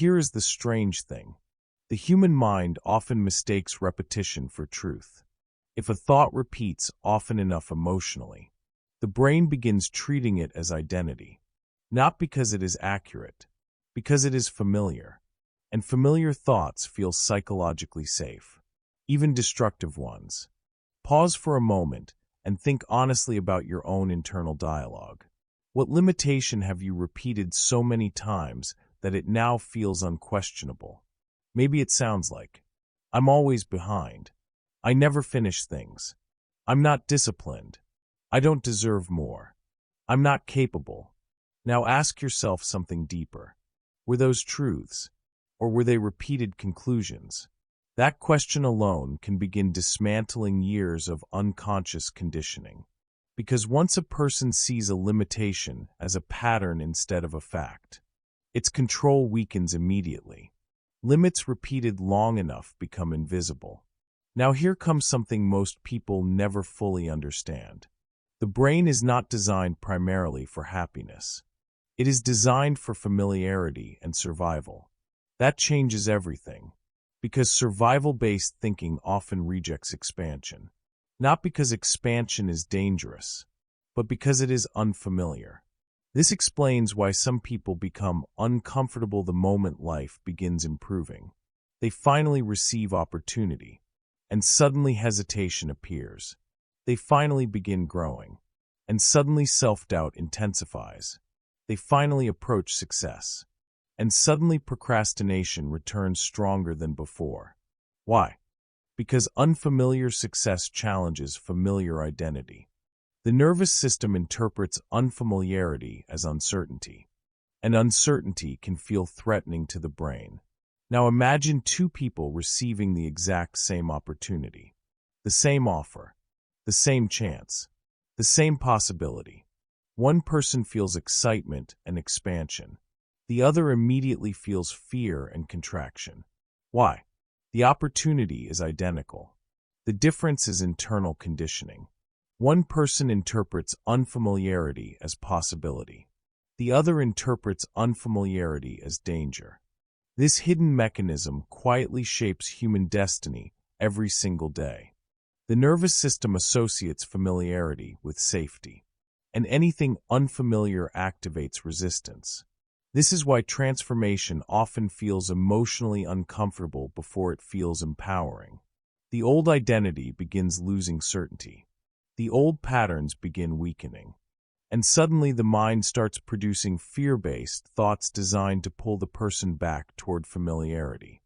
here is the strange thing. The human mind often mistakes repetition for truth. If a thought repeats often enough emotionally, the brain begins treating it as identity, not because it is accurate, because it is familiar. And familiar thoughts feel psychologically safe, even destructive ones. Pause for a moment and think honestly about your own internal dialogue. What limitation have you repeated so many times that it now feels unquestionable? Maybe it sounds like, I'm always behind. I never finish things. I'm not disciplined. I don't deserve more. I'm not capable. Now ask yourself something deeper. Were those truths? Or were they repeated conclusions? That question alone can begin dismantling years of unconscious conditioning. Because once a person sees a limitation as a pattern instead of a fact, its control weakens immediately. Limits repeated long enough become invisible. Now here comes something most people never fully understand. The brain is not designed primarily for happiness. It is designed for familiarity and survival. That changes everything, because survival-based thinking often rejects expansion. Not because expansion is dangerous, but because it is unfamiliar. This explains why some people become uncomfortable the moment life begins improving. They finally receive opportunity, and suddenly hesitation appears. They finally begin growing, and suddenly self-doubt intensifies. They finally approach success, and suddenly procrastination returns stronger than before. Why? Because unfamiliar success challenges familiar identity. The nervous system interprets unfamiliarity as uncertainty, and uncertainty can feel threatening to the brain. Now imagine two people receiving the exact same opportunity, the same offer, the same chance, the same possibility. One person feels excitement and expansion. The other immediately feels fear and contraction. Why? The opportunity is identical. The difference is internal conditioning. One person interprets unfamiliarity as possibility. The other interprets unfamiliarity as danger. This hidden mechanism quietly shapes human destiny every single day. The nervous system associates familiarity with safety, and anything unfamiliar activates resistance. This is why transformation often feels emotionally uncomfortable before it feels empowering. The old identity begins losing certainty. The old patterns begin weakening. And suddenly the mind starts producing fear-based thoughts designed to pull the person back toward familiarity.